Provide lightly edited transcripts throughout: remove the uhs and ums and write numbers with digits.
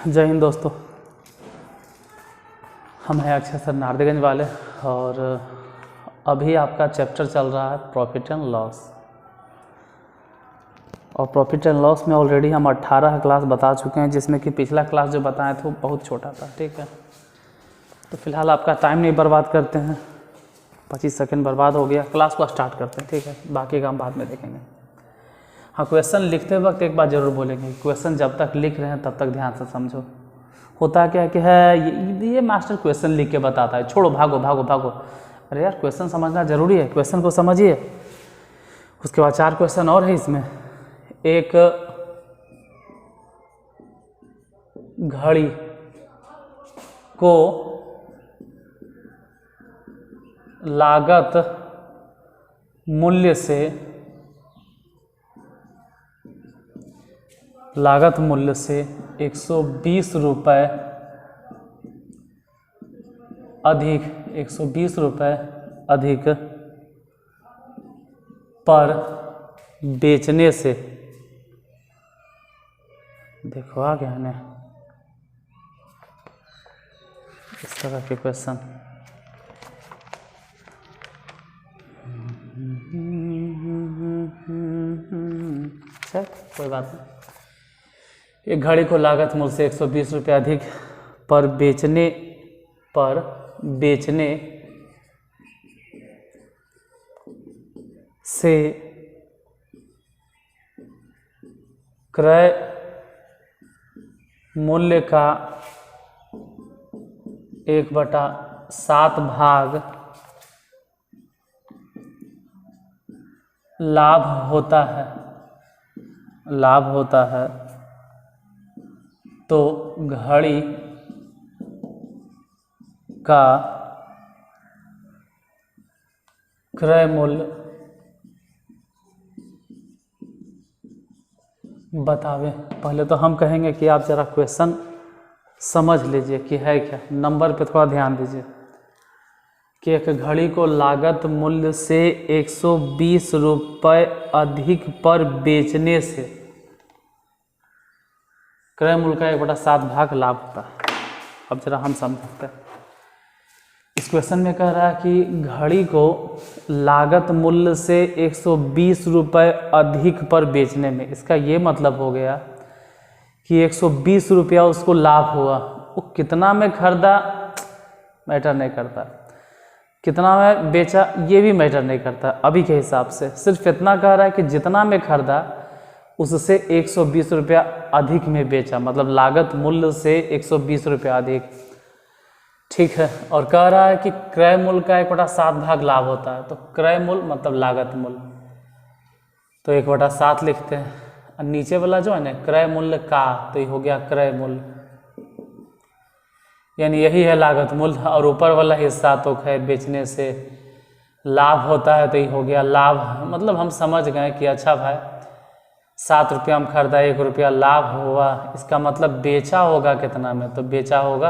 जय हिंद दोस्तों, हम हैं अक्षय सर नारदेगंज वाले और अभी आपका चैप्टर चल रहा है प्रॉफिट एंड लॉस। और प्रॉफिट एंड लॉस में ऑलरेडी हम 18 क्लास बता चुके हैं, जिसमें कि पिछला क्लास जो बताया था वो बहुत छोटा था। ठीक है, तो फिलहाल आपका टाइम नहीं बर्बाद करते हैं, 25 सेकंड बर्बाद हो गया, क्लास को स्टार्ट करते हैं। ठीक है, बाकी काम बाद में देखेंगे। हाँ, क्वेश्चन लिखते वक्त एक बात ज़रूर बोलेंगे, क्वेश्चन जब तक लिख रहे हैं तब तक ध्यान से समझो। होता क्या है कि ये मास्टर क्वेश्चन लिख के बताता है, छोड़ो भागो भागो भागो। अरे यार, क्वेश्चन समझना ज़रूरी है, क्वेश्चन को समझिए। उसके बाद 4 क्वेश्चन और है इसमें। एक, घड़ी को लागत मूल्य से लागत मूल्य से 120 रुपये अधिक 120 रुपये अधिक पर बेचने से, देखो आ गया है इस तरह के क्वेश्चन। चल कोई बात नहीं। एक घड़ी को लागत मूल्य से 120 रुपये अधिक पर बेचने से क्रय मूल्य का 1/7 भाग लाभ होता है, तो घड़ी का क्रय मूल्य बतावे। पहले तो हम कहेंगे कि आप ज़रा क्वेश्चन समझ लीजिए कि है क्या। नंबर पे थोड़ा ध्यान दीजिए कि एक घड़ी को लागत मूल्य से 120 रुपये अधिक पर बेचने से क्रय मूल्य का 1/7 भाग लाभ होता है। अब जरा हम समझते हैं। इस क्वेश्चन में कह रहा है कि घड़ी को लागत मूल्य से 120 रुपये अधिक पर बेचने में, इसका ये मतलब हो गया कि 120 रुपया उसको लाभ हुआ। वो कितना में खरीदा मैटर नहीं करता, कितना में बेचा ये भी मैटर नहीं करता। अभी के हिसाब से सिर्फ इतना कह रहा है कि जितना में खरीदा उससे 120 रुपया अधिक में बेचा, मतलब लागत मूल्य से 120 रुपया अधिक। ठीक है, और कह रहा है कि क्रय मूल्य का 1/7 भाग लाभ होता है, तो क्रय मूल्य मतलब लागत मूल्य, तो 1/7 लिखते हैं। और नीचे वाला जो है ना क्रय मूल्य का, तो ये हो गया क्रय मूल्य, यानी यही है लागत मूल्य। और ऊपर वाला हिस्सा तो है बेचने से लाभ होता है, तो ये हो गया लाभ। मतलब हम समझ गए कि अच्छा भाई 7 रुपया में खरीदा, 1 रुपया लाभ हुआ, इसका मतलब बेचा होगा कितना में, तो बेचा होगा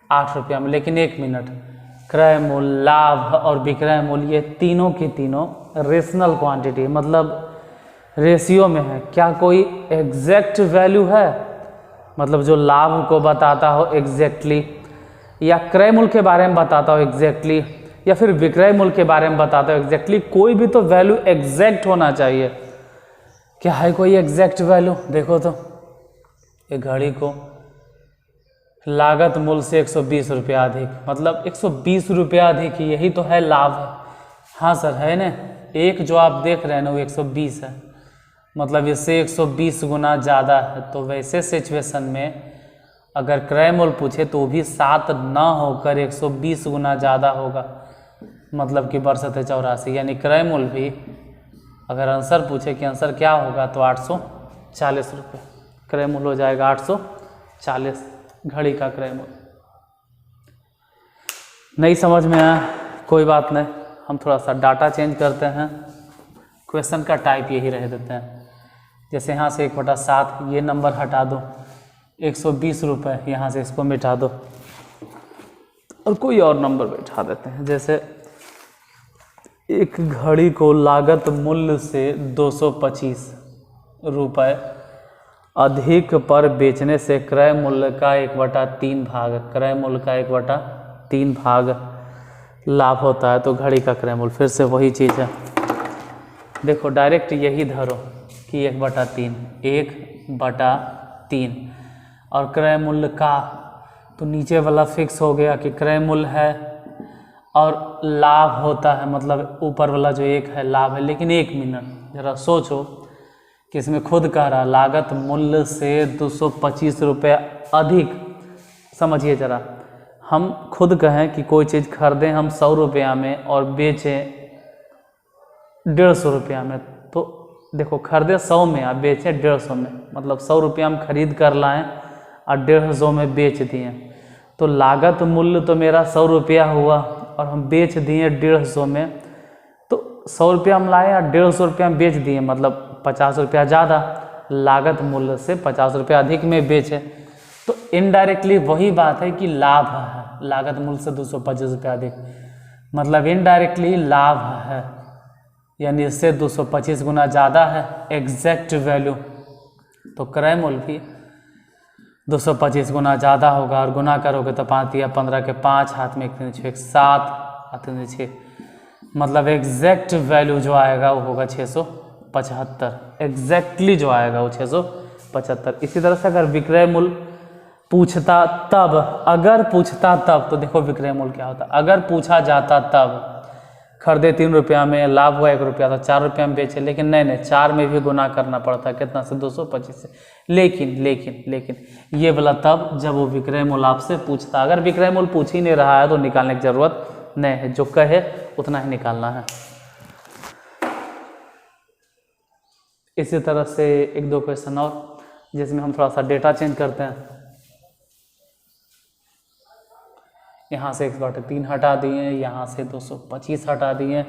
8 रुपया में। लेकिन एक मिनट, क्रय मूल्य, लाभ और विक्रय मूल्य ये तीनों की तीनों रेशनल क्वांटिटी, मतलब रेशियो में है। क्या कोई एग्जैक्ट वैल्यू है, मतलब जो लाभ को बताता हो एग्जैक्टली, या क्रय मूल्य के बारे में बताता हो एग्जैक्टली, या फिर विक्रय मूल्य के बारे में बताता हो एग्जैक्टली। कोई भी तो वैल्यू एग्जैक्ट होना चाहिए। क्या है कोई एग्जैक्ट वैल्यू? देखो तो, एक घड़ी को लागत मूल्य से 120 रुपया अधिक, मतलब 120 रुपया अधिक, यही तो है लाभ। हाँ सर है ना, एक जो आप देख रहे हैं ना वो 120 है, मतलब इससे 120 गुना ज़्यादा है। तो वैसे सिचुएशन में अगर क्रय मूल्य पूछे तो वो भी 7 ना होकर 120 गुना ज़्यादा होगा, मतलब कि 6284। यानी क्रय मूल्य भी अगर आंसर पूछे कि आंसर क्या होगा तो 840 रुपये क्रय मूल्य हो जाएगा। 840 घड़ी का क्रय मूल्य। नहीं समझ में आया कोई बात नहीं, हम थोड़ा सा डाटा चेंज करते हैं। क्वेश्चन का टाइप यही रह देते हैं। जैसे यहाँ से 1/7 ये नंबर हटा दो, 120 रुपये यहाँ से इसको मिटा दो और कोई और नंबर बैठा देते हैं। जैसे एक घड़ी को लागत मूल्य से 225 रुपये अधिक पर बेचने से क्रय मूल्य का 1/3 भाग, क्रय मूल्य का 1/3 भाग लाभ होता है। तो घड़ी का क्रय मूल्य फिर से वही चीज़ है, देखो डायरेक्ट यही धरो कि 1/3 और क्रय मूल्य का, तो नीचे वाला फिक्स हो गया कि क्रय मूल्य है और लाभ होता है, मतलब ऊपर वाला जो एक है लाभ है। लेकिन 1 मिनट ज़रा सोचो कि इसमें खुद कह रहा लागत मूल्य से 225 रुपये अधिक। समझिए ज़रा, हम खुद कहें कि कोई चीज़ खरीदें हम 100 रुपया में और बेचें 150 रुपया में, तो देखो खरीदे 100 में और बेचें 150 में, मतलब 100 रुपया हम खरीद कर लाएँ और 150 में बेच दिए, तो लागत मूल्य तो मेरा 100 रुपया हुआ और हम बेच दिए 150 में। तो 100 रुपया हम लाए और 150 रुपया में बेच दिए, मतलब 50 रुपया ज़्यादा, लागत मूल्य से 50 रुपया अधिक में बेचे। तो इनडायरेक्टली वही बात है कि लाभ है, लागत मूल्य से 225 रुपया अधिक, मतलब इनडायरेक्टली लाभ है, यानी इससे 225 गुना ज़्यादा है एग्जैक्ट वैल्यू। तो क्रय मूल्य भी 225 गुना ज़्यादा होगा, और गुना करोगे तो 5 या 15 के 5, हाथ में 1 3 6 7, हाथ में 6, मतलब एग्जैक्ट वैल्यू जो आएगा वो होगा 675, एग्जैक्टली जो आएगा वो 675। इसी तरह से अगर विक्रय मूल्य पूछता तब, अगर पूछता तब, तो देखो विक्रय मूल्य क्या होता, अगर पूछा जाता तब खरीदे 3 रुपया में, लाभ हुआ 1 रुपया, तो 4 रुपया में बेचे, लेकिन नहीं 4 में भी गुना करना पड़ता है, कितना से 225 से। लेकिन ये वाला तब जब वो विक्रय मूल्य आपसे पूछता, अगर विक्रय मूल्य पूछ ही नहीं रहा है तो निकालने की जरूरत नहीं है, जो कहे उतना ही निकालना है। इसी तरह से 1-2 क्वेश्चन और, जिसमें हम थोड़ा सा डेटा चेंज करते हैं। यहाँ से 1/3 हटा दिए, यहाँ से 225 हटा दिए,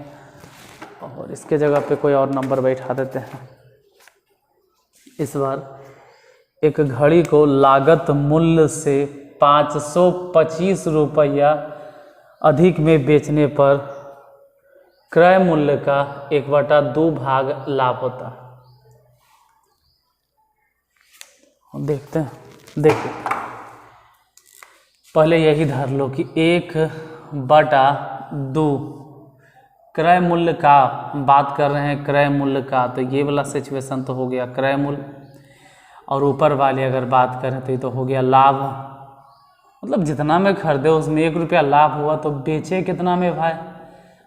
और इसके जगह पे कोई और नंबर बैठा देते हैं। इस बार एक घड़ी को लागत मूल्य से 525 रुपया अधिक में बेचने पर क्रय मूल्य का 1/2 भाग लाभ होता है। देखते हैं, देखिए पहले यही धर लो कि 1/2 क्रय मूल्य का, बात कर रहे हैं क्रय मूल्य का, तो ये वाला सिचुएशन तो हो गया क्रय मूल्य, और ऊपर वाले अगर बात करें तो ये तो हो गया लाभ, मतलब जितना में खरीदे उसमें 1 रुपया लाभ हुआ, तो बेचे कितना में भाई,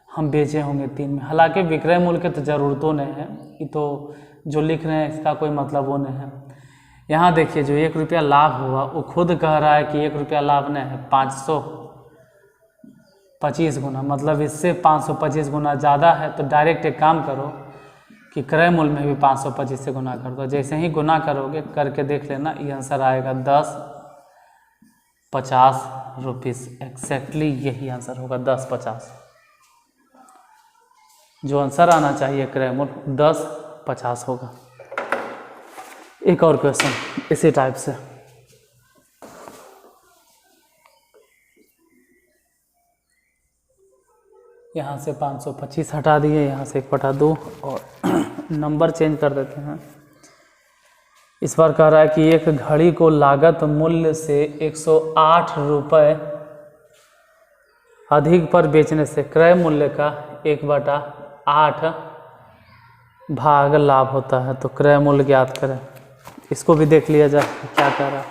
हम बेचे होंगे 3 में। हालांकि विक्रय मूल्य के तो ज़रूरतों नहीं है, ये तो जो लिख रहे हैं इसका कोई मतलब वो नहीं है। यहाँ देखिए जो 1 रुपया लाभ हुआ वो खुद कह रहा है कि 1 रुपया लाभ नहीं है, 525 गुना, मतलब इससे 525 गुना ज़्यादा है। तो डायरेक्ट एक काम करो कि क्रय मूल्य में भी 525 से गुना कर दो। जैसे ही गुना करोगे, करके देख लेना, ये आंसर आएगा 10-50 रुपीज़। एक्जैक्टली यही आंसर होगा 10-50, जो आंसर आना चाहिए क्रय मूल्य 10-50 होगा। एक और क्वेश्चन इसी टाइप से, यहाँ से 525 हटा दिए, यहाँ से 1/2 और नंबर चेंज कर देते हैं। इस बार कह रहा है कि एक घड़ी को लागत मूल्य से 108 रुपये अधिक पर बेचने से क्रय मूल्य का 1/8 भाग लाभ होता है। तो क्रय मूल्य ज्ञात करें। इसको भी देख लिया जाए क्या कह रहा है,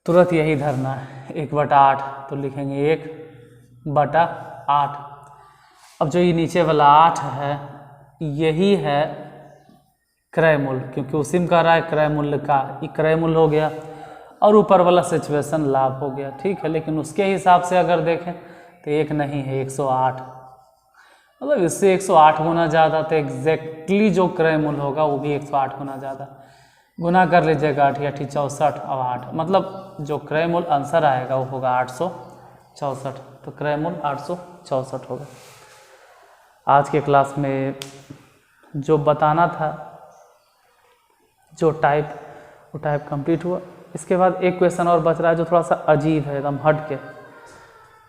तुरंत यही धरना है 1/8, तो लिखेंगे 1/8। अब जो ये नीचे वाला 8 है यही है क्रय मूल्य, क्योंकि उसी में कह रहा है क्रय मूल्य का, ये क्रय मूल्य हो गया, और ऊपर वाला सिचुएशन लाभ हो गया, ठीक है। लेकिन उसके हिसाब से अगर देखें तो 1 नहीं है, 108, मतलब इससे 108 गुना ज़्यादा, तो एग्जैक्टली जो क्रय मूल्य होगा वो भी 108 गुना ज़्यादा। गुना कर लीजिएगा, 8 × 8 = 64 और 8, मतलब जो क्रय मूल्य आंसर आएगा वो होगा 864। तो क्रय मूल्य 864 होगा। आज के क्लास में जो बताना था, जो टाइप, वो टाइप कंप्लीट हुआ। इसके बाद एक क्वेश्चन और बच रहा है जो थोड़ा सा अजीब है, एकदम हट के।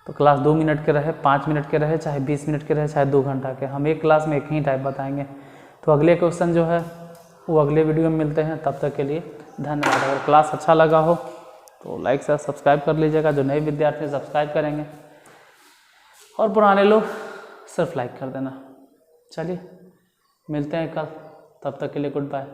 तो क्लास 2 मिनट के रहे, 5 मिनट के रहे, चाहे 20 मिनट के रहे, चाहे 2 घंटा के, हम एक क्लास में एक ही टाइप बताएंगे। तो अगले क्वेश्चन जो है वो अगले वीडियो में मिलते हैं। तब तक के लिए धन्यवाद। अगर क्लास अच्छा लगा हो तो लाइक से सब्सक्राइब कर लीजिएगा, जो नए विद्यार्थी सब्सक्राइब करेंगे, और पुराने लोग सिर्फ लाइक कर देना। चलिए मिलते हैं कल, तब तक के लिए गुड बाय।